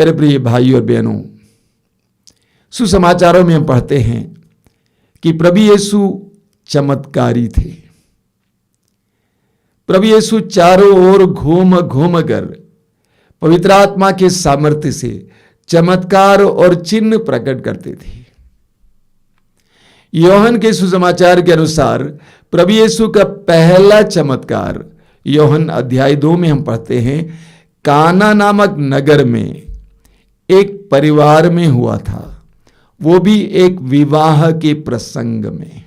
मेरे प्रिय भाई और बहनों, सुसमाचारों में हम पढ़ते हैं कि प्रभु यीशु चमत्कारी थे। प्रभु यीशु चारों ओर घूम घूम कर पवित्र आत्मा के सामर्थ्य से चमत्कार और चिन्ह प्रकट करते थे। योहन के सुसमाचार के अनुसार प्रभु यीशु का पहला चमत्कार योहन अध्याय 2 में हम पढ़ते हैं, काना नामक नगर में एक परिवार में हुआ था, वो भी एक विवाह के प्रसंग में।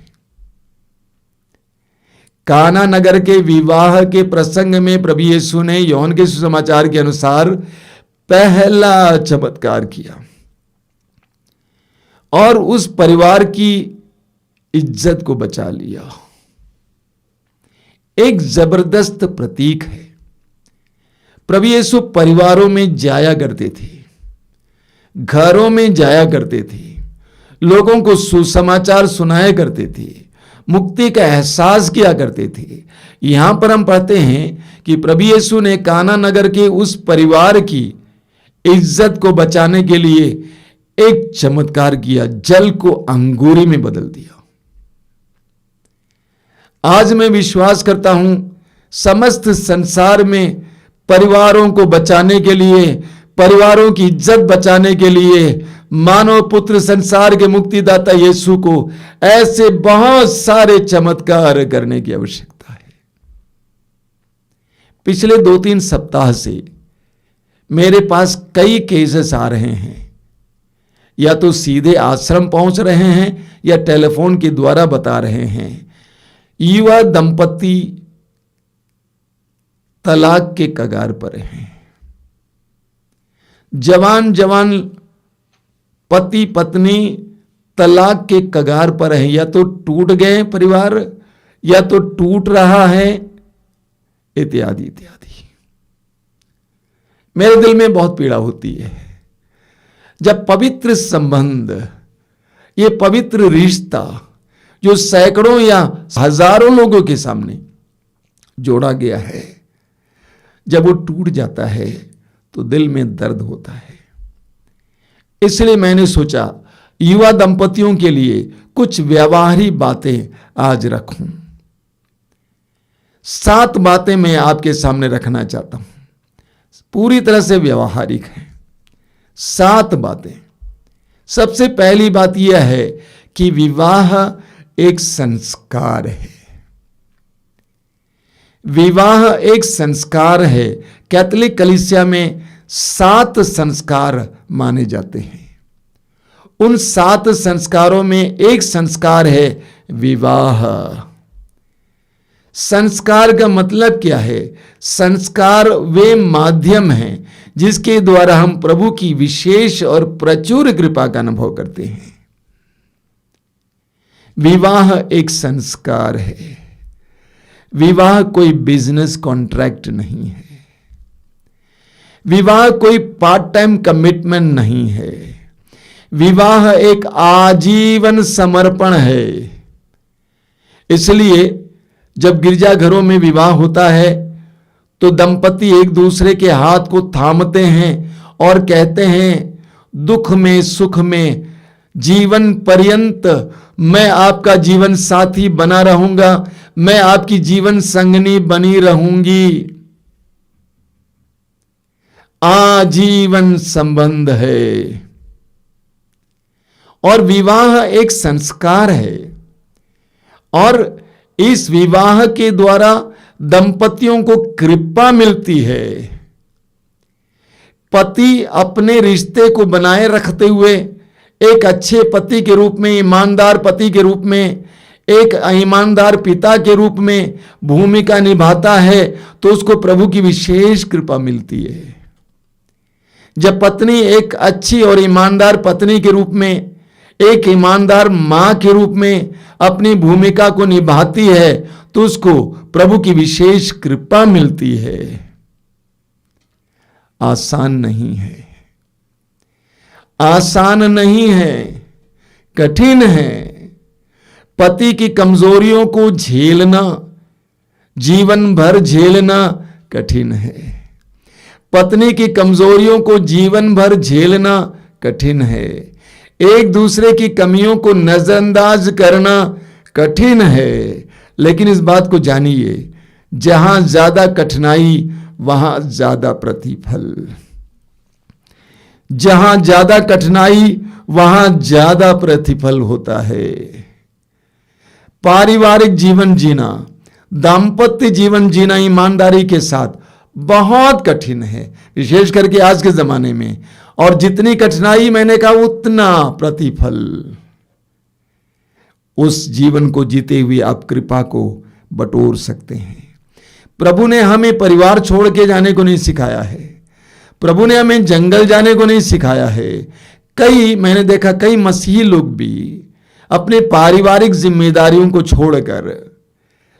काना नगर के विवाह के प्रसंग में प्रभु यीशु ने योहन के सुसमाचार के अनुसार पहला चमत्कार किया और उस परिवार की इज्जत को बचा लिया। एक जबरदस्त प्रतीक है। प्रभु यीशु परिवारों में जाया करते थे, घरों में जाया करते थे, लोगों को सुसमाचार सुनाया करते थे, मुक्ति का एहसास किया करते थे। यहां पर हम पढ़ते हैं कि प्रभु यीशु ने काना नगर के उस परिवार की इज्जत को बचाने के लिए एक चमत्कार किया, जल को अंगूरी में बदल दिया। आज मैं विश्वास करता हूं समस्त संसार में परिवारों को बचाने के लिए, परिवारों की इज्जत बचाने के लिए मानव पुत्र संसार के मुक्तिदाता यीशु को ऐसे बहुत सारे चमत्कार करने की आवश्यकता है। पिछले 2-3 सप्ताह से मेरे पास कई केसेस आ रहे हैं, या तो सीधे आश्रम पहुंच रहे हैं या टेलीफोन के द्वारा बता रहे हैं। युवा दंपति तलाक के कगार पर हैं। जवान जवान पति पत्नी तलाक के कगार पर हैं, या तो टूट गए परिवार या तो टूट रहा है, इत्यादि इत्यादि। मेरे दिल में बहुत पीड़ा होती है जब पवित्र संबंध, ये पवित्र रिश्ता जो सैकड़ों या हजारों लोगों के सामने जोड़ा गया है, जब वो टूट जाता है तो दिल में दर्द होता है। इसलिए मैंने सोचा युवा दंपतियों के लिए कुछ व्यवहारिक बातें आज रखूं। 7 बातें मैं आपके सामने रखना चाहता हूं, पूरी तरह से व्यवहारिक हैं। 7 बातें। सबसे पहली बात यह है कि विवाह एक संस्कार है। विवाह एक संस्कार है। कैथोलिक कलीसिया में 7 संस्कार माने जाते हैं। उन 7 संस्कारों में एक संस्कार है विवाह। संस्कार का मतलब क्या है? संस्कार वे माध्यम हैं जिसके द्वारा हम प्रभु की विशेष और प्रचुर कृपा का अनुभव करते हैं। विवाह एक संस्कार है। विवाह कोई बिजनेस कॉन्ट्रैक्ट नहीं है। विवाह कोई पार्ट टाइम कमिटमेंट नहीं है। विवाह एक आजीवन समर्पण है। इसलिए जब गिरजाघरों में विवाह होता है तो दंपति एक दूसरे के हाथ को थामते हैं और कहते हैं, दुख में सुख में जीवन पर्यंत मैं आपका जीवन साथी बना रहूंगा, मैं आपकी जीवन संगनी बनी रहूंगी। आजीवन संबंध है। और विवाह एक संस्कार है और इस विवाह के द्वारा दंपतियों को कृपा मिलती है। पति अपने रिश्ते को बनाए रखते हुए एक अच्छे पति के रूप में, ईमानदार पति के रूप में, एक ईमानदार पिता के रूप में भूमिका निभाता है तो उसको प्रभु की विशेष कृपा मिलती है। जब पत्नी एक अच्छी और ईमानदार पत्नी के रूप में, एक ईमानदार मां के रूप में अपनी भूमिका को निभाती है तो उसको प्रभु की विशेष कृपा मिलती है। आसान नहीं है, आसान नहीं है, कठिन है। पति की कमजोरियों को झेलना, जीवन भर झेलना कठिन है। पत्नी की कमजोरियों को जीवन भर झेलना कठिन है। एक दूसरे की कमियों को नजरअंदाज करना कठिन है। लेकिन इस बात को जानिए, जहां ज्यादा कठिनाई वहां ज्यादा प्रतिफल। जहां ज्यादा कठिनाई वहां ज्यादा प्रतिफल होता है। पारिवारिक जीवन जीना, दाम्पत्य जीवन जीना ईमानदारी के साथ बहुत कठिन है, विशेष करके आज के जमाने में। और जितनी कठिनाई, मैंने कहा, उतना प्रतिफल। उस जीवन को जीते हुए आप कृपा को बटोर सकते हैं। प्रभु ने हमें परिवार छोड़ के जाने को नहीं सिखाया है। प्रभु ने हमें जंगल जाने को नहीं सिखाया है। मैंने देखा कई मसीही लोग भी अपने पारिवारिक जिम्मेदारियों को छोड़कर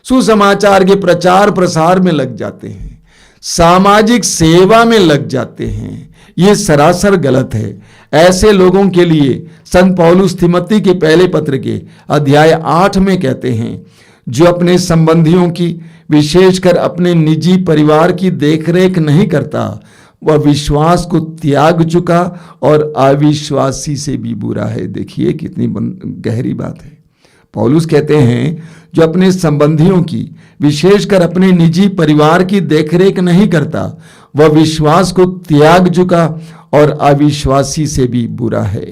सुसमाचार के प्रचार प्रसार में लग जाते हैं, सामाजिक सेवा में लग जाते हैं। ये सरासर गलत है। ऐसे लोगों के लिए संत पौलुस तिमोथी के पहले पत्र के अध्याय 8 में कहते हैं, जो अपने संबंधियों की, विशेषकर अपने निजी परिवार की देखरेख नहीं करता, वह विश्वास को त्याग चुका और अविश्वासी से भी बुरा है। देखिए कितनी गहरी बात है। पौलुस कहते हैं, जो अपने संबंधियों की, विशेषकर अपने निजी परिवार की देखरेख नहीं करता, वह विश्वास को त्याग चुका और अविश्वासी से भी बुरा है।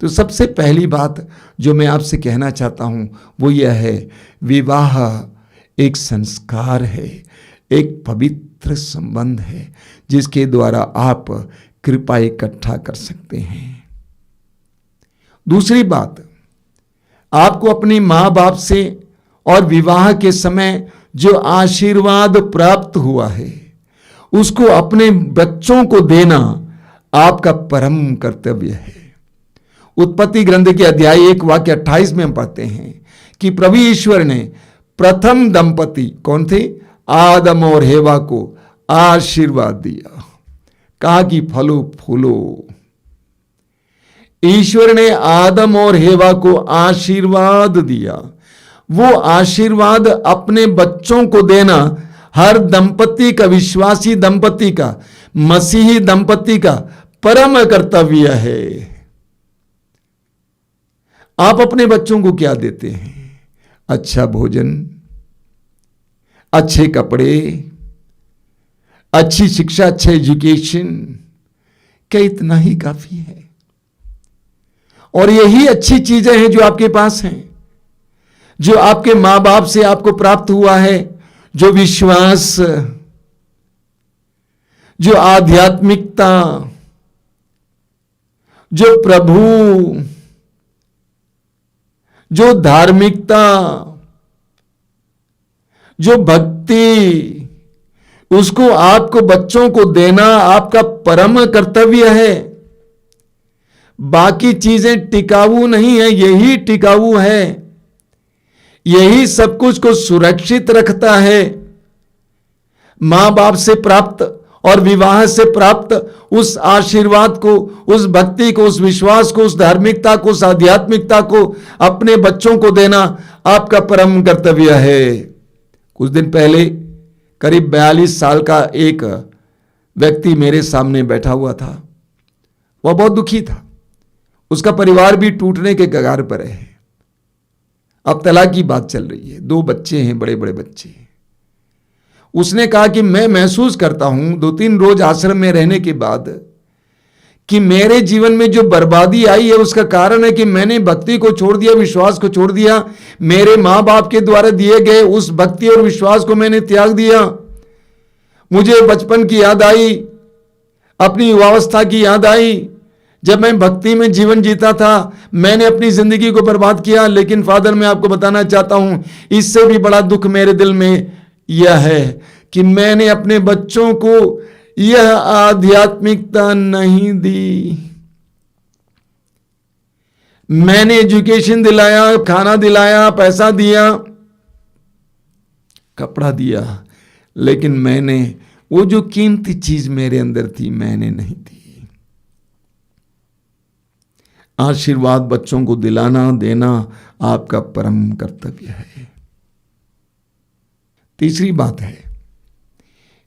तो सबसे पहली बात जो मैं आपसे कहना चाहता हूं वो यह है, विवाह एक संस्कार है, एक पवित्र संबंध है, जिसके द्वारा आप कृपा इकट्ठा कर सकते हैं। दूसरी बात, आपको अपनी मां बाप से और विवाह के समय जो आशीर्वाद प्राप्त हुआ है, उसको अपने बच्चों को देना आपका परम कर्तव्य है। उत्पत्ति ग्रंथ के अध्याय 1 वाक्य 28 में हम पढ़ते हैं कि प्रभु ईश्वर ने प्रथम दंपति कौन थे, आदम और हेवा को आशीर्वाद दिया, कहा कि फलो फूलो। ईश्वर ने आदम और हेवा को आशीर्वाद दिया। वो आशीर्वाद अपने बच्चों को देना हर दंपति का, विश्वासी दंपति का, मसीही दंपति का परम कर्तव्य है। आप अपने बच्चों को क्या देते हैं? अच्छा भोजन, अच्छे कपड़े, अच्छी शिक्षा, अच्छे एजुकेशन, क्या इतना ही काफी है? और यही अच्छी चीजें हैं जो आपके पास हैं, जो आपके मां बाप से आपको प्राप्त हुआ है, जो विश्वास, जो आध्यात्मिकता, जो प्रभु, जो धार्मिकता, जो भक्ति, उसको आपको बच्चों को देना आपका परम कर्तव्य है। बाकी चीजें टिकाऊ नहीं है, यही टिकाऊ है। यही सब कुछ को सुरक्षित रखता है। मां बाप से प्राप्त और विवाह से प्राप्त उस आशीर्वाद को, उस भक्ति को, उस विश्वास को, उस धार्मिकता को, उस आध्यात्मिकता को अपने बच्चों को देना आपका परम कर्तव्य है। कुछ दिन पहले करीब 42 साल का एक व्यक्ति मेरे सामने बैठा हुआ था। वह बहुत दुखी था। उसका परिवार भी टूटने के कगार पर है। अब तलाक की बात चल रही है। 2 बच्चे हैं, बड़े बड़े बच्चे। उसने कहा कि मैं महसूस करता हूं 2-3 रोज आश्रम में रहने के बाद कि मेरे जीवन में जो बर्बादी आई है उसका कारण है कि मैंने भक्ति को छोड़ दिया, विश्वास को छोड़ दिया। मेरे मां बाप के द्वारा दिए गए उस भक्ति और विश्वास को मैंने त्याग दिया। मुझे बचपन की याद आई, अपनी युवावस्था की याद आई, जब मैं भक्ति में जीवन जीता था। मैंने अपनी जिंदगी को बर्बाद किया। लेकिन फादर, मैं आपको बताना चाहता हूं, इससे भी बड़ा दुख मेरे दिल में यह है कि मैंने अपने बच्चों को यह आध्यात्मिकता नहीं दी। मैंने एजुकेशन दिलाया, खाना दिलाया, पैसा दिया, कपड़ा दिया, लेकिन मैंने वो जो कीमती चीज मेरे अंदर थी मैंने नहीं दी। आशीर्वाद बच्चों को दिलाना, देना आपका परम कर्तव्य है। तीसरी बात है,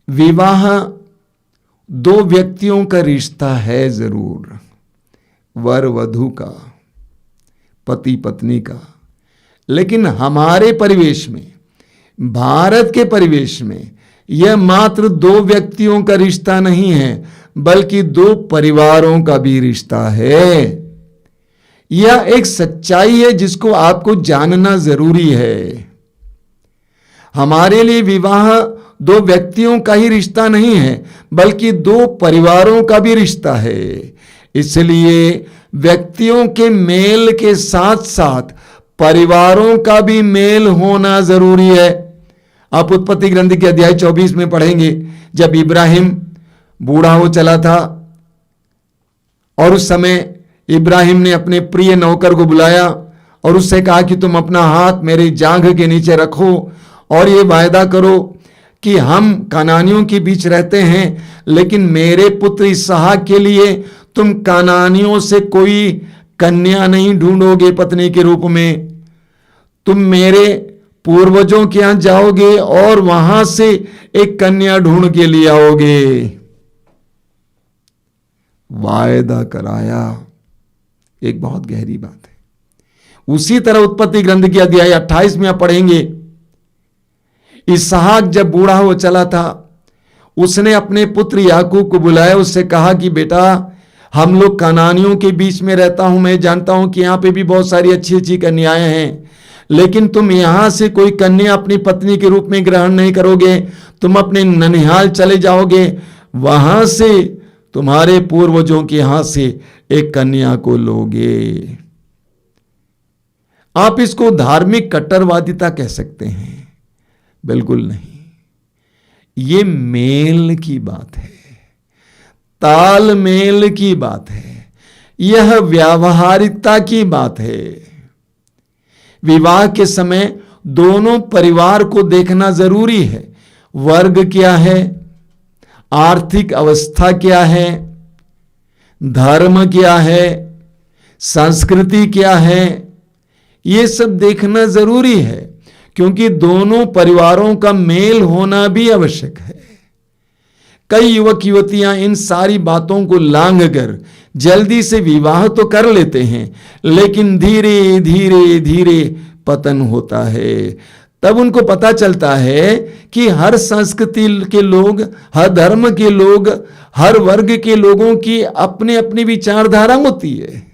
विवाह दो व्यक्तियों का रिश्ता है जरूर, वर वधू का, पति पत्नी का, लेकिन हमारे परिवेश में, भारत के परिवेश में, यह मात्र दो व्यक्तियों का रिश्ता नहीं है, बल्कि दो परिवारों का भी रिश्ता है। यह एक सच्चाई है जिसको आपको जानना जरूरी है। हमारे लिए विवाह दो व्यक्तियों का ही रिश्ता नहीं है, बल्कि दो परिवारों का भी रिश्ता है। इसलिए व्यक्तियों के मेल के साथ साथ परिवारों का भी मेल होना जरूरी है। आप उत्पत्ति ग्रंथ के अध्याय 24 में पढ़ेंगे, जब इब्राहिम बूढ़ा हो चला था और उस समय इब्राहिम ने अपने प्रिय नौकर को बुलाया और उससे कहा कि तुम अपना हाथ मेरी जांघ के नीचे रखो और ये वायदा करो कि हम कानानियों के बीच रहते हैं, लेकिन मेरे पुत्र इसहाक के लिए तुम कानानियों से कोई कन्या नहीं ढूंढोगे पत्नी के रूप में। तुम मेरे पूर्वजों के यहां जाओगे और वहां से एक कन्या ढूंढ के लिए आओगे। वायदा कराया, एक बहुत गहरी बात है। उसी तरह उत्पत्ति ग्रंथ के अध्याय 28 में आप पढ़ेंगे, इसहाक जब बूढ़ा हो चला था, उसने अपने पुत्र याकूब को बुलाया, उससे कहा कि बेटा, हम लोग कनानियों के बीच में रहता हूं, मैं जानता हूं कि यहां पे भी बहुत सारी अच्छी अच्छी कन्याएं हैं, लेकिन तुम यहां से कोई कन्या अपनी पत्नी के रूप में ग्रहण नहीं करोगे, तुम अपने ननिहाल चले जाओगे, वहां से तुम्हारे पूर्वजों के यहां से एक कन्या को लोगे। आप इसको धार्मिक कट्टरवादिता कह सकते हैं, बिल्कुल नहीं। ये मेल की बात है, तालमेल की बात है, यह व्यावहारिकता की बात है। विवाह के समय दोनों परिवार को देखना जरूरी है। वर्ग क्या है, आर्थिक अवस्था क्या है, धर्म क्या है, संस्कृति क्या है, ये सब देखना जरूरी है, क्योंकि दोनों परिवारों का मेल होना भी आवश्यक है। कई युवक युवतियां इन सारी बातों को लांघ कर जल्दी से विवाह तो कर लेते हैं, लेकिन धीरे धीरे धीरे पतन होता है। तब उनको पता चलता है कि हर संस्कृति के लोग, हर धर्म के लोग, हर वर्ग के लोगों की अपनी अपनी विचारधारा होती है।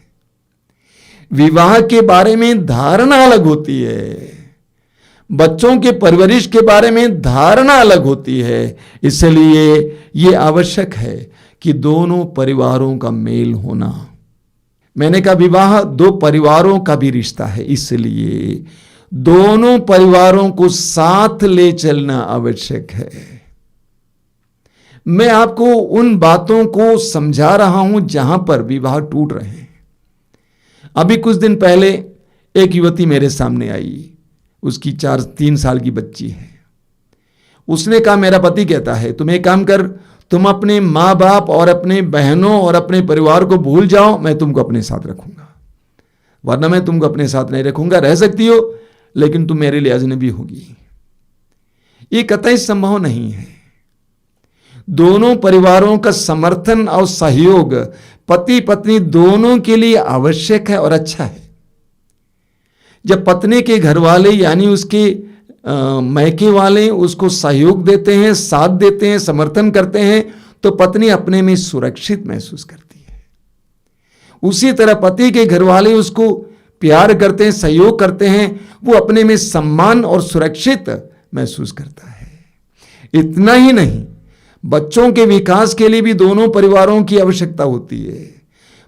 विवाह के बारे में धारणा अलग होती है, बच्चों के परवरिश के बारे में धारणा अलग होती है। इसलिए यह आवश्यक है कि दोनों परिवारों का मेल होना। मैंने कहा विवाह दो परिवारों का भी रिश्ता है, इसलिए दोनों परिवारों को साथ ले चलना आवश्यक है। मैं आपको उन बातों को समझा रहा हूं जहां पर विवाह टूट रहे हैं। अभी कुछ दिन पहले एक युवती मेरे सामने आई, उसकी 3 साल की बच्ची है। उसने कहा, मेरा पति कहता है तुम एक काम कर, तुम अपने माँ बाप और अपने बहनों और अपने परिवार को भूल जाओ, मैं तुमको अपने साथ रखूंगा, वरना मैं तुमको अपने साथ नहीं रखूंगा। रह सकती हो लेकिन तुम मेरे लिए अजनबी होगी। ये कतई संभव नहीं है। दोनों परिवारों का समर्थन और सहयोग पति पत्नी दोनों के लिए आवश्यक है और अच्छा है। जब पत्नी के घर वाले यानी उसके मैके वाले उसको सहयोग देते हैं, साथ देते हैं, समर्थन करते हैं, तो पत्नी अपने में सुरक्षित महसूस करती है। उसी तरह पति के घर वाले उसको प्यार करते हैं, सहयोग करते हैं, वो अपने में सम्मान और सुरक्षित महसूस करता है। इतना ही नहीं, बच्चों के विकास के लिए भी दोनों परिवारों की आवश्यकता होती है।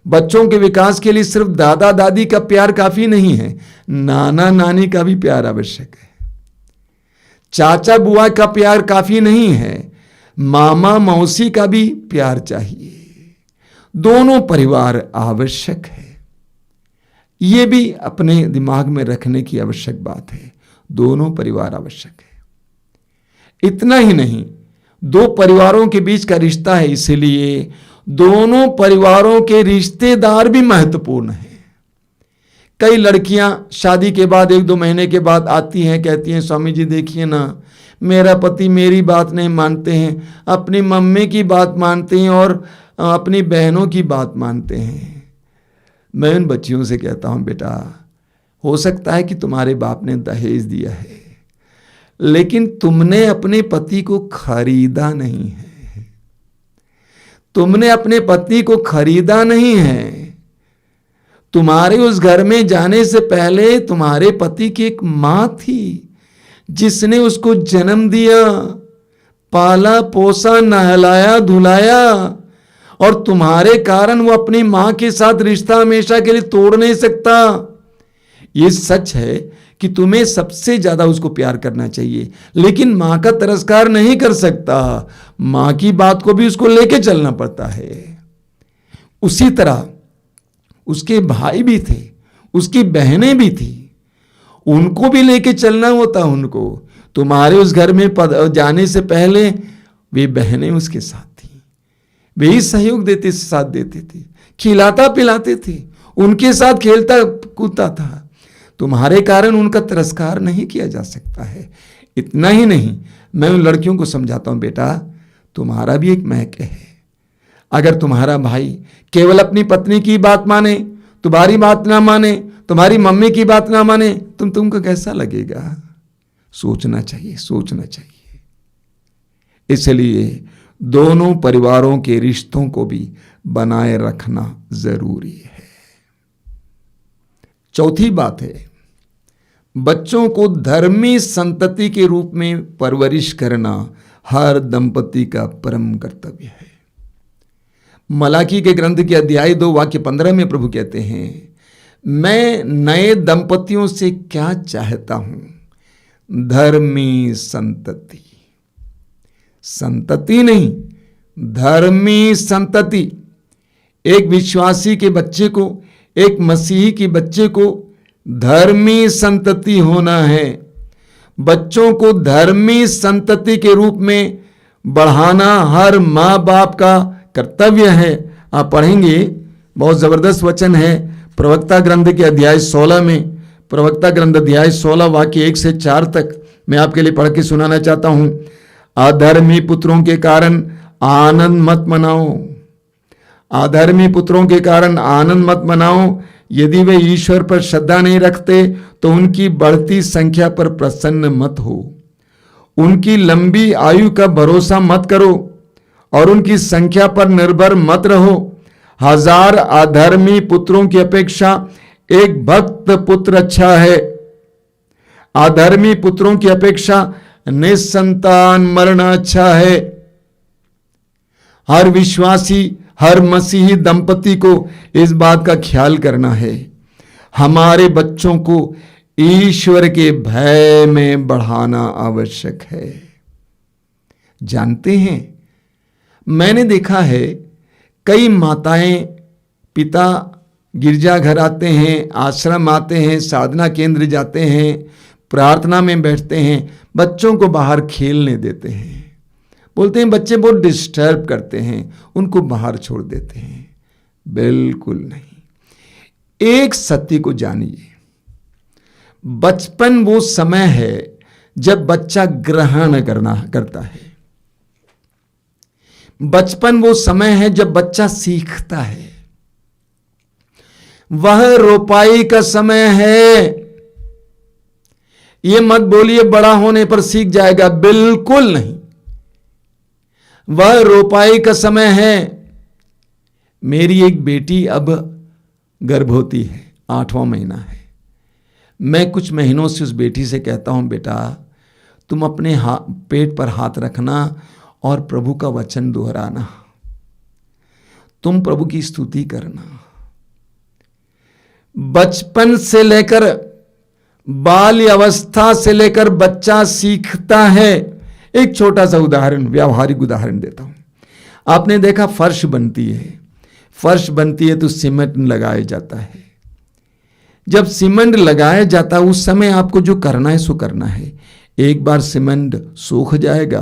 बच्चों के विकास के लिए सिर्फ दादा दादी का प्यार काफी नहीं है, नाना नानी का भी प्यार आवश्यक है। चाचा बुआ का प्यार काफी नहीं है, मामा मौसी का भी प्यार चाहिए। दोनों परिवार आवश्यक है। यह भी अपने दिमाग में रखने की आवश्यक बात है। दोनों परिवार आवश्यक है। इतना ही नहीं, दो परिवारों के बीच का रिश्ता है, इसलिए दोनों परिवारों के रिश्तेदार भी महत्वपूर्ण हैं। कई लड़कियां शादी के बाद 1-2 महीने के बाद आती हैं, कहती हैं स्वामी जी देखिए ना, मेरा पति मेरी बात नहीं मानते हैं, अपनी मम्मी की बात मानते हैं और अपनी बहनों की बात मानते हैं। मैं उन बच्चियों से कहता हूं, बेटा हो सकता है कि तुम्हारे बाप ने दहेज दिया है, लेकिन तुमने अपने पति को खरीदा नहीं है। तुमने अपने पति को खरीदा नहीं है। तुम्हारे उस घर में जाने से पहले तुम्हारे पति की एक मां थी जिसने उसको जन्म दिया, पाला पोसा, नहलाया धुलाया, और तुम्हारे कारण वो अपनी मां के साथ रिश्ता हमेशा के लिए तोड़ नहीं सकता। ये सच है कि तुम्हें सबसे ज्यादा उसको प्यार करना चाहिए, लेकिन मां का तिरस्कार नहीं कर सकता। मां की बात को भी उसको लेके चलना पड़ता है। उसी तरह उसके भाई भी थे, उसकी बहनें भी थी, उनको भी लेके चलना होता उनको। तुम्हारे उस घर में जाने से पहले वे बहनें उसके साथ थी, वे ही सहयोग देते, साथ देते थे, खिलाता पिलाते थे, उनके साथ खेलता कूदता था। तुम्हारे कारण उनका तिरस्कार नहीं किया जा सकता है। इतना ही नहीं, मैं उन लड़कियों को समझाता हूं, बेटा तुम्हारा भी एक महक है। अगर तुम्हारा भाई केवल अपनी पत्नी की बात माने, तुम्हारी बात ना माने, तुम्हारी मम्मी की बात ना माने, तुमको कैसा लगेगा? सोचना चाहिए, सोचना चाहिए। इसलिए दोनों परिवारों के रिश्तों को भी बनाए रखना जरूरी है। चौथी बात है, बच्चों को धर्मी संतति के रूप में परवरिश करना हर दंपति का परम कर्तव्य है। मलाकी के ग्रंथ के अध्याय 2 वाक्य 15 में प्रभु कहते हैं, मैं नए दंपतियों से क्या चाहता हूं? धर्मी संतति। संतति नहीं, धर्मी संतति। एक विश्वासी के बच्चे को, एक मसीही के बच्चे को धर्मी संतति होना है। बच्चों को धर्मी संतति के रूप में बढ़ाना हर माँ बाप का कर्तव्य है। आप पढ़ेंगे, बहुत जबरदस्त वचन है प्रवक्ता ग्रंथ के अध्याय 16 में। प्रवक्ता ग्रंथ अध्याय 16 वाक्य 1 से 4 तक मैं आपके लिए पढ़ के सुनाना चाहता हूं। अधर्मी पुत्रों के कारण आनंद मत मनाओ, अधर्मी पुत्रों के कारण आनंद मत मनाओ। यदि वे ईश्वर पर श्रद्धा नहीं रखते तो उनकी बढ़ती संख्या पर प्रसन्न मत हो। उनकी लंबी आयु का भरोसा मत करो और उनकी संख्या पर निर्भर मत रहो। 1000 अधर्मी पुत्रों की अपेक्षा एक भक्त पुत्र अच्छा है। अधर्मी पुत्रों की अपेक्षा निसंतान मरना अच्छा है। हर विश्वासी, हर मसीही दंपति को इस बात का ख्याल करना है। हमारे बच्चों को ईश्वर के भय में बढ़ाना आवश्यक है। जानते हैं, मैंने देखा है कई माताएं, पिता गिरजाघर आते हैं, आश्रम आते हैं, साधना केंद्र जाते हैं, प्रार्थना में बैठते हैं, बच्चों को बाहर खेलने देते हैं। बोलते हैं बच्चे बहुत डिस्टर्ब करते हैं, उनको बाहर छोड़ देते हैं। बिल्कुल नहीं। एक सत्य को जानिए, बचपन वो समय है जब बच्चा ग्रहण करता है। बचपन वो समय है जब बच्चा सीखता है। वह रोपाई का समय है। ये मत बोलिए बड़ा होने पर सीख जाएगा, बिल्कुल नहीं। वह रोपाई का समय है। मेरी एक बेटी अब गर्भवती है, 8वां महीना है। मैं कुछ महीनों से उस बेटी से कहता हूं, बेटा तुम अपने पेट पर हाथ रखना और प्रभु का वचन दोहराना, तुम प्रभु की स्तुति करना। बचपन से लेकर बाल्य अवस्था से लेकर बच्चा सीखता है। एक छोटा सा उदाहरण, व्यावहारिक उदाहरण देता हूं। आपने देखा फर्श बनती है, फर्श बनती है तो सीमेंट लगाया जाता है। जब सीमेंट लगाया जाता है उस समय आपको जो करना है सो करना है। एक बार सीमेंट सूख जाएगा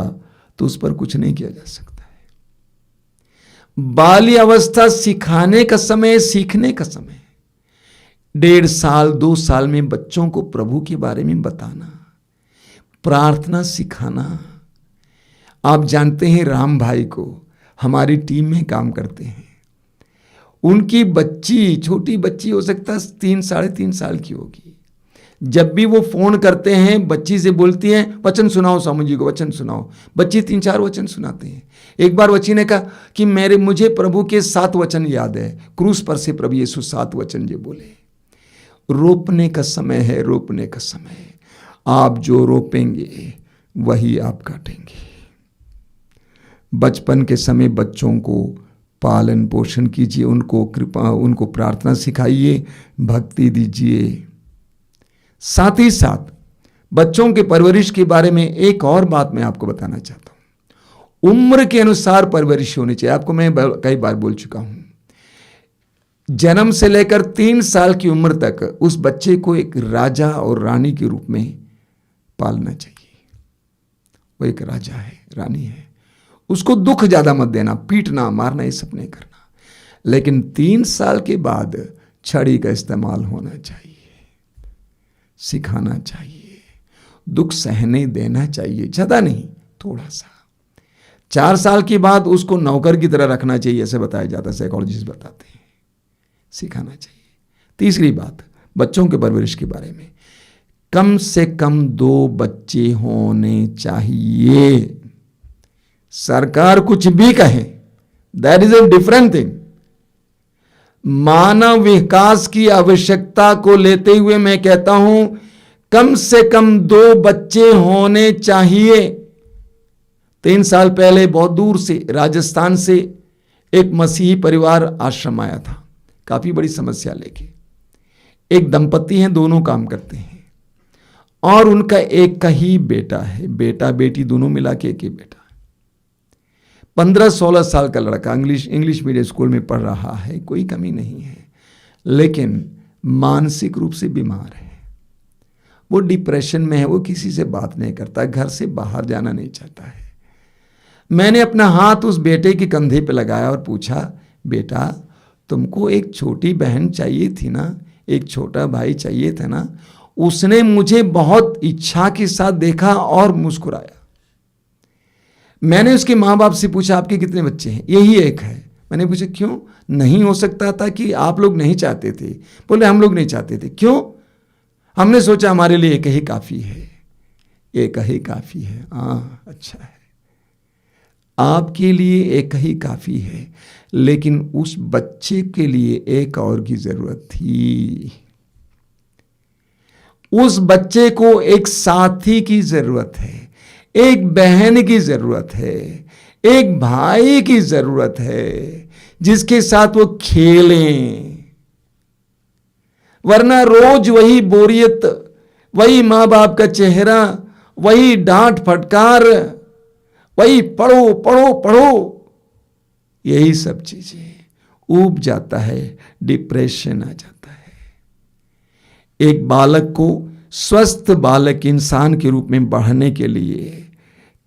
तो उस पर कुछ नहीं किया जा सकता है। बाल्य अवस्था सिखाने का समय, सीखने का समय। 1.5 साल 2 साल में बच्चों को प्रभु के बारे में बताना, प्रार्थना सिखाना। आप जानते हैं राम भाई को हमारी टीम में काम करते हैं, उनकी बच्ची, छोटी बच्ची हो सकता है 3 साढ़े 3 साल की होगी, जब भी वो फोन करते हैं बच्ची से बोलती हैं वचन सुनाओ स्वामी जी को, वचन सुनाओ। बच्ची 3-4 वचन सुनाते हैं। एक बार बच्ची ने कहा कि मुझे प्रभु के 7 वचन याद है, क्रूस पर से प्रभु यीशु 7 वचन जो बोले। रोपने का समय है, रोपने का समय है। आप जो रोपेंगे वही आप काटेंगे। बचपन के समय बच्चों को पालन पोषण कीजिए, उनको प्रार्थना सिखाइए, भक्ति दीजिए। साथ ही साथ बच्चों के परवरिश के बारे में एक और बात मैं आपको बताना चाहता हूं। उम्र के अनुसार परवरिश होनी चाहिए। आपको मैं कई बार बोल चुका हूं, जन्म से लेकर 3 साल की उम्र तक उस बच्चे को एक राजा और रानी के रूप में पालना चाहिए। वो एक राजा है, रानी है, उसको दुख ज्यादा मत देना, पीटना, मारना, ये सब नहीं करना। लेकिन 3 साल के बाद छड़ी का इस्तेमाल होना चाहिए, सिखाना चाहिए, दुख सहने देना चाहिए, ज्यादा नहीं, थोड़ा सा। 4 साल के बाद उसको नौकर की तरह रखना चाहिए, ऐसे बताया जाता है, साइकोलॉजिस्ट बताते हैं। सिखाना चाहिए। तीसरी बात, बच्चों के परवरिश के बारे में, कम से कम 2 बच्चे होने चाहिए। सरकार कुछ भी कहे, that is a different thing. मानव विकास की आवश्यकता को लेते हुए मैं कहता हूं कम से कम 2 बच्चे होने चाहिए। 3 साल पहले बहुत दूर से राजस्थान से एक मसीही परिवार आश्रम आया था, काफी बड़ी समस्या लेके। एक दंपति हैं, दोनों काम करते हैं और उनका एक का ही बेटा है, बेटा बेटी दोनों मिला के एक ही बेटा। 15-16 साल का लड़का, इंग्लिश मीडियम स्कूल में पढ़ रहा है, कोई कमी नहीं है, लेकिन मानसिक रूप से बीमार है। वो डिप्रेशन में है, वो किसी से बात नहीं करता, घर से बाहर जाना नहीं चाहता है। मैंने अपना हाथ उस बेटे के कंधे पे लगाया और पूछा, बेटा तुमको एक छोटी बहन चाहिए थी ना, एक छोटा भाई चाहिए था ना। उसने मुझे बहुत इच्छा के साथ देखा और मुस्कुराया। मैंने उसके माँ बाप से पूछा, आपके कितने बच्चे हैं? यही एक है। मैंने पूछा क्यों? नहीं हो सकता था कि आप लोग नहीं चाहते थे? बोले हम लोग नहीं चाहते थे। क्यों? हमने सोचा हमारे लिए एक ही काफी है, एक ही काफी है। हाँ, अच्छा है, आपके लिए एक ही काफी है, लेकिन उस बच्चे के लिए एक और की जरूरत थी। उस बच्चे को एक साथी की जरूरत है, एक बहन की जरूरत है, एक भाई की जरूरत है, जिसके साथ वो खेलें। वरना रोज वही बोरियत, वही मां बाप का चेहरा, वही डांट फटकार, वही पढ़ो पढ़ो पढ़ो, यही सब चीजें ऊब जाता है, डिप्रेशन आ जाता है। एक बालक को स्वस्थ बालक इंसान के रूप में बढ़ने के लिए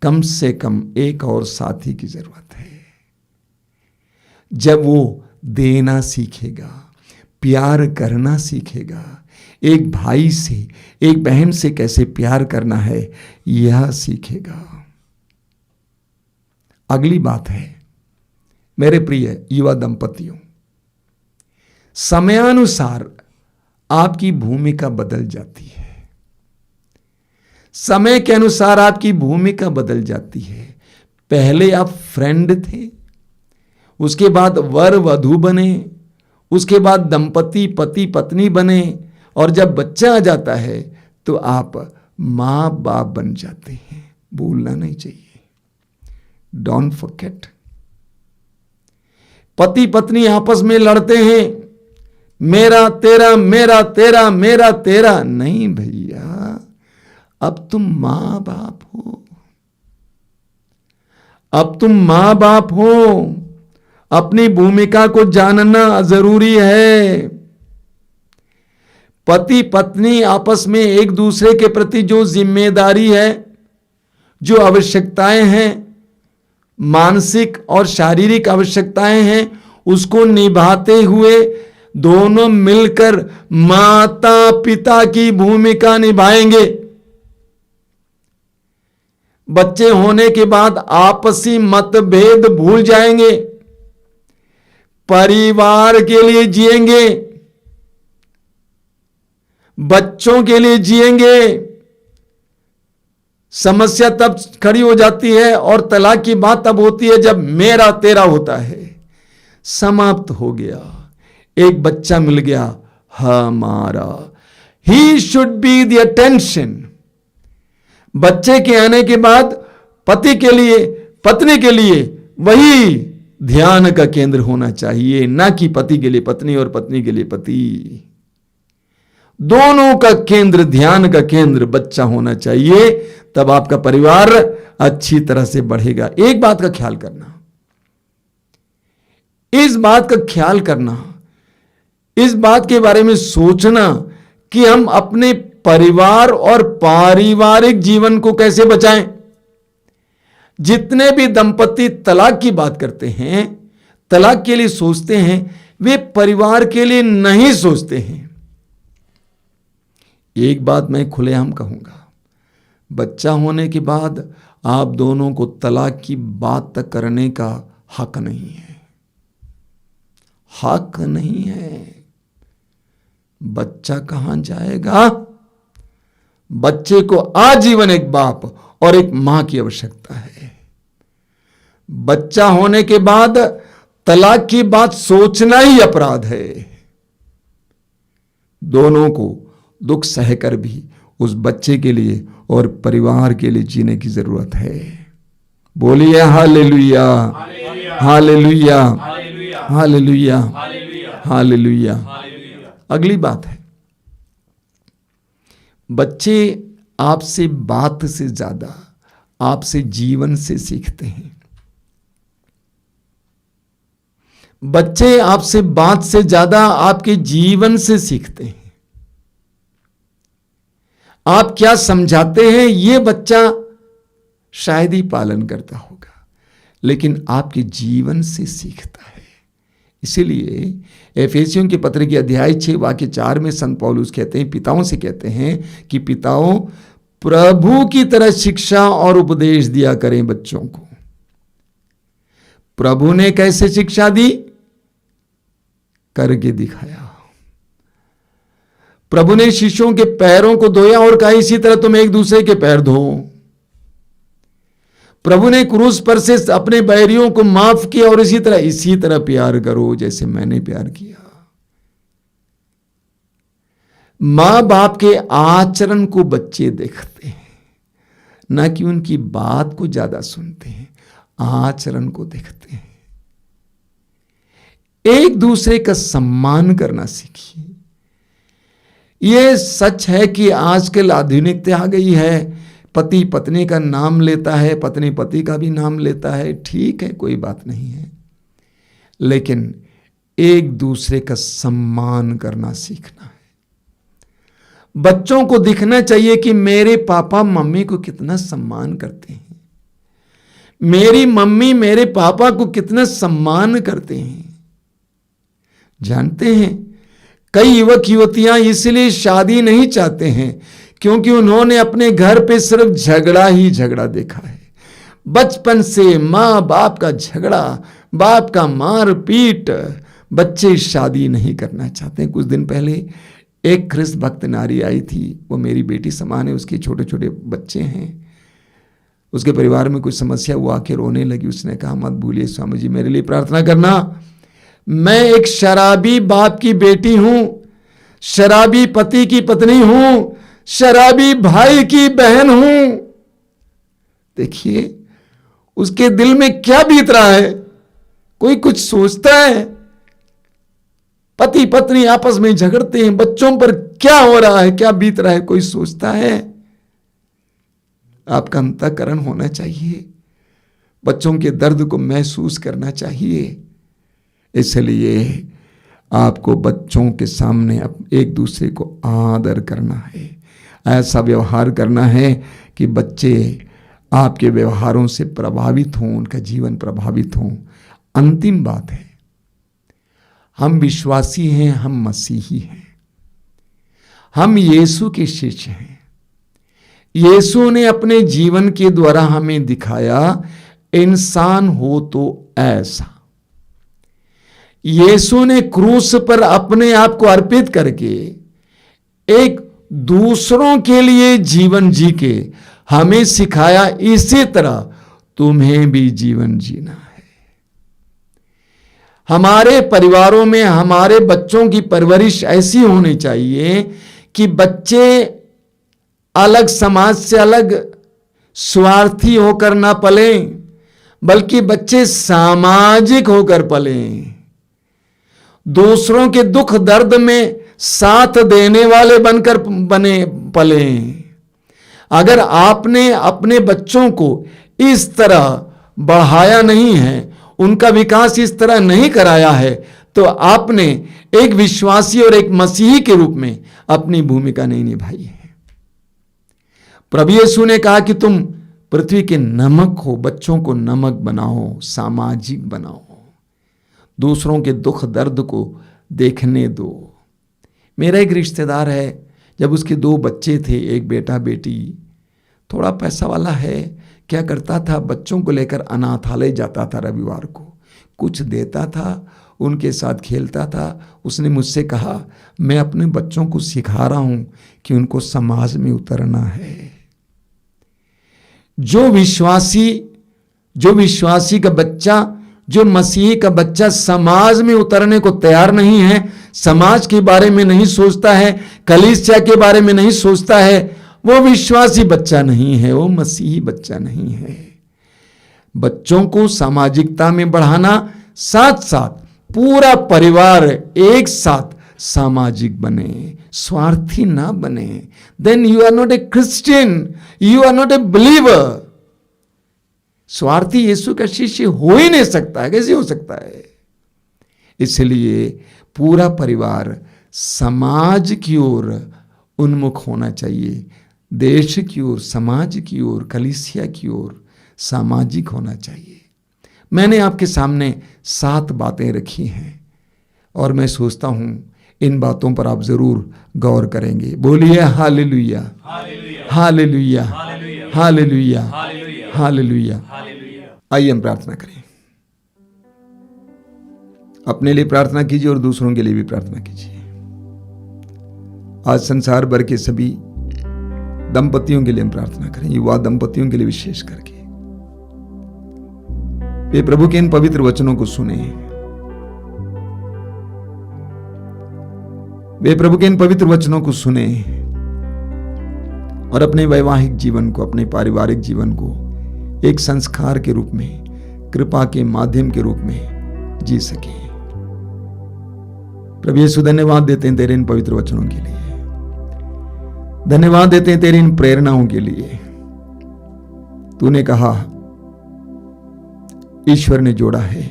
कम से कम एक और साथी की जरूरत है। जब वो देना सीखेगा, प्यार करना सीखेगा, एक भाई से, एक बहन से कैसे प्यार करना है यह सीखेगा। अगली बात है, मेरे प्रिय युवा दंपतियों, समयानुसार आपकी भूमिका बदल जाती है। समय के अनुसार आपकी भूमिका बदल जाती है। पहले आप फ्रेंड थे, उसके बाद वर वधू बने, उसके बाद दंपति पति पत्नी बने, और जब बच्चा आ जाता है तो आप मां बाप बन जाते हैं। भूलना नहीं चाहिए, डोंट फॉरगेट। पति पत्नी आपस में लड़ते हैं, मेरा तेरा, मेरा तेरा, मेरा तेरा। नहीं भैया, अब तुम मां बाप हो, अब तुम मां बाप हो। अपनी भूमिका को जानना जरूरी है। पति पत्नी आपस में एक दूसरे के प्रति जो जिम्मेदारी है, जो आवश्यकताएं हैं, मानसिक और शारीरिक आवश्यकताएं हैं, उसको निभाते हुए दोनों मिलकर माता पिता की भूमिका निभाएंगे। बच्चे होने के बाद आपसी मतभेद भूल जाएंगे, परिवार के लिए जिएंगे, बच्चों के लिए जिएंगे। समस्या तब खड़ी हो जाती है और तलाक की बात तब होती है जब मेरा तेरा होता है। समाप्त हो गया, एक बच्चा मिल गया हमारा। He should be the attention. बच्चे के आने के बाद पति के लिए, पत्नी के लिए वही ध्यान का केंद्र होना चाहिए, ना कि पति के लिए पत्नी और पत्नी के लिए पति। दोनों का केंद्र, ध्यान का केंद्र बच्चा होना चाहिए, तब आपका परिवार अच्छी तरह से बढ़ेगा। एक बात का ख्याल करना, इस बात का ख्याल करना, इस बात के बारे में सोचना कि हम अपने परिवार और पारिवारिक जीवन को कैसे बचाएं। जितने भी दंपति तलाक की बात करते हैं, तलाक के लिए सोचते हैं, वे परिवार के लिए नहीं सोचते हैं। एक बात मैं खुलेआम कहूंगा, बच्चा होने के बाद आप दोनों को तलाक की बात तक करने का हक नहीं है, हक नहीं है। बच्चा कहां जाएगा? बच्चे को आजीवन एक बाप और एक मां की आवश्यकता है। बच्चा होने के बाद तलाक की बात सोचना ही अपराध है। दोनों को दुख सहकर भी उस बच्चे के लिए और परिवार के लिए जीने की जरूरत है। बोलिए हालेलुया, हालेलुया, हालेलुया, हालेलुया। अगली बात है, बच्चे आपसे बात से ज्यादा आपसे जीवन से सीखते हैं। बच्चे आपसे बात से ज्यादा आपके जीवन से सीखते हैं। आप क्या समझाते हैं ये बच्चा शायद ही पालन करता होगा, लेकिन आपके जीवन से सीखता है। इसीलिए एफेसियों के पत्र के अध्याय 6 वाक्य 4 में संत पौलुस कहते हैं, पिताओं से कहते हैं कि पिताओं प्रभु की तरह शिक्षा और उपदेश दिया करें बच्चों को। प्रभु ने कैसे शिक्षा दी? करके दिखाया। प्रभु ने शिष्यों के पैरों को धोया और कहा इसी तरह तुम एक दूसरे के पैर धो। प्रभु ने क्रूस पर से अपने बैरियों को माफ किया और इसी तरह प्यार करो जैसे मैंने प्यार किया। मां बाप के आचरण को बच्चे देखते हैं, ना कि उनकी बात को ज्यादा सुनते हैं, आचरण को देखते हैं। एक दूसरे का सम्मान करना सीखिए। यह सच है कि आजकल आधुनिकता आ गई है, पति पत्नी का नाम लेता है, पत्नी पति का भी नाम लेता है, ठीक है, कोई बात नहीं है, लेकिन एक दूसरे का सम्मान करना सीखना है। बच्चों को दिखना चाहिए कि मेरे पापा मम्मी को कितना सम्मान करते हैं, मेरी मम्मी मेरे पापा को कितना सम्मान करते हैं। जानते हैं, कई युवक युवतियां इसलिए शादी नहीं चाहते हैं क्योंकि उन्होंने अपने घर पे सिर्फ झगड़ा ही झगड़ा देखा है। बचपन से माँ बाप का झगड़ा, बाप का मार पीट, बच्चे शादी नहीं करना चाहते। कुछ दिन पहले एक ख्रिस्त भक्त नारी आई थी, वो मेरी बेटी समान है, उसके छोटे छोटे बच्चे हैं, उसके परिवार में कुछ समस्या, वो आके रोने लगी। उसने कहा मत भूलिए स्वामी जी, मेरे लिए प्रार्थना करना, मैं एक शराबी बाप की बेटी हूं, शराबी पति की पत्नी हूं, शराबी भाई की बहन हूं। देखिए उसके दिल में क्या बीत रहा है, कोई कुछ सोचता है? पति पत्नी आपस में झगड़ते हैं, बच्चों पर क्या हो रहा है, क्या बीत रहा है, कोई सोचता है? आपका अंतःकरण होना चाहिए, बच्चों के दर्द को महसूस करना चाहिए। इसलिए आपको बच्चों के सामने एक दूसरे को आदर करना है, ऐसा व्यवहार करना है कि बच्चे आपके व्यवहारों से प्रभावित हों, उनका जीवन प्रभावित हो। अंतिम बात है, हम विश्वासी हैं, हम मसीही हैं, हम यीशु के शिष्य हैं। यीशु ने अपने जीवन के द्वारा हमें दिखाया इंसान हो तो ऐसा। यीशु ने क्रूस पर अपने आप को अर्पित करके एक दूसरों के लिए जीवन जी के हमें सिखाया, इसी तरह तुम्हें भी जीवन जीना है। हमारे परिवारों में हमारे बच्चों की परवरिश ऐसी होनी चाहिए कि बच्चे अलग समाज से अलग स्वार्थी होकर ना पलें, बल्कि बच्चे सामाजिक होकर पलें, दूसरों के दुख दर्द में साथ देने वाले बनकर पलें। अगर आपने अपने बच्चों को इस तरह बढ़ाया नहीं है, उनका विकास इस तरह नहीं कराया है, तो आपने एक विश्वासी और एक मसीही के रूप में अपनी भूमिका नहीं निभाई है। प्रभु यीशु ने कहा कि तुम पृथ्वी के नमक हो, बच्चों को नमक बनाओ, सामाजिक बनाओ, दूसरों के दुख दर्द को देखने दो। मेरा एक रिश्तेदार है, जब उसके 2 बच्चे थे, एक बेटा बेटी, थोड़ा पैसा वाला है, क्या करता था, बच्चों को लेकर अनाथालय जाता था, रविवार को कुछ देता था, उनके साथ खेलता था। उसने मुझसे कहा, मैं अपने बच्चों को सिखा रहा हूं कि उनको समाज में उतरना है। जो विश्वासी का बच्चा, जो मसीही का बच्चा समाज में उतरने को तैयार नहीं है, समाज के बारे में नहीं सोचता है, कलीसिया के बारे में नहीं सोचता है, वो विश्वासी बच्चा नहीं है, वो मसीही बच्चा नहीं है। बच्चों को सामाजिकता में बढ़ाना, साथ साथ पूरा परिवार एक साथ सामाजिक बने, स्वार्थी ना बने। Then you are not a Christian, you are not a believer. स्वार्थी यीशु का शिष्य हो ही नहीं सकता है, कैसे हो सकता है? इसलिए पूरा परिवार समाज की ओर उन्मुख होना चाहिए, देश की ओर, समाज की ओर, कलीसिया की ओर सामाजिक होना चाहिए। मैंने आपके सामने 7 बातें रखी हैं और मैं सोचता हूं इन बातों पर आप जरूर गौर करेंगे। बोलिए हालेलुया, हालेलुया, हालेलुया, हालेलुया। आइए हम प्रार्थना करें। अपने लिए प्रार्थना कीजिए और दूसरों के लिए भी प्रार्थना कीजिए। आज संसार भर के सभी दंपतियों के लिए हम प्रार्थना करें, युवा दंपतियों के लिए विशेष करके। वे प्रभु के इन पवित्र वचनों को सुने, वे प्रभु के इन पवित्र वचनों को सुने और अपने वैवाहिक जीवन को, अपने पारिवारिक जीवन को एक संस्कार के रूप में, कृपा के माध्यम के रूप में जी सके। प्रभु यीशु धन्यवाद देते हैं तेरे इन पवित्र वचनों के लिए, धन्यवाद देते हैं तेरी इन प्रेरणाओं के लिए। तूने कहा ईश्वर ने जोड़ा है,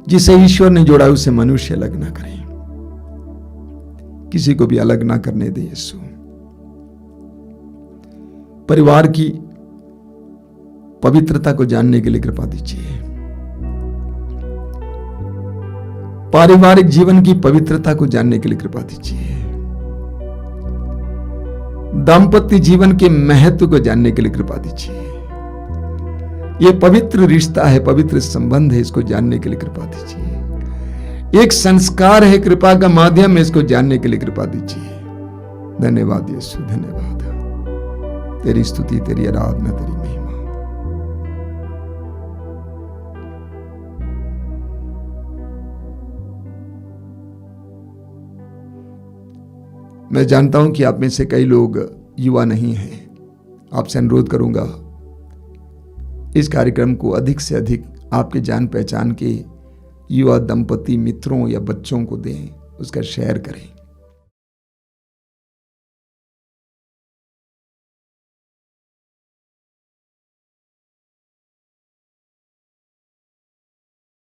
जिसे ईश्वर ने जोड़ा उसे मनुष्य अलग ना करे, किसी को भी अलग ना करने दे यीशु। परिवार की पवित्रता को जानने के लिए कृपा दीजिए, पारिवारिक जीवन की पवित्रता को जानने के लिए कृपा दीजिए, दाम्पत्य जीवन के महत्व को जानने के लिए कृपा दीजिए। यह पवित्र रिश्ता है, पवित्र संबंध है, इसको जानने के लिए कृपा दीजिए। एक संस्कार है, कृपा का माध्यम है, इसको जानने के लिए कृपा दीजिए। धन्यवाद यीशु, धन्यवाद। तेरी स्तुति, तेरी आराधना, तेरी महिमा। मैं जानता हूं कि आप में से कई लोग युवा नहीं हैं। आपसे अनुरोध करूंगा, इस कार्यक्रम को अधिक से अधिक आपके जान पहचान के युवा दंपति मित्रों या बच्चों को दें, उसका शेयर करें।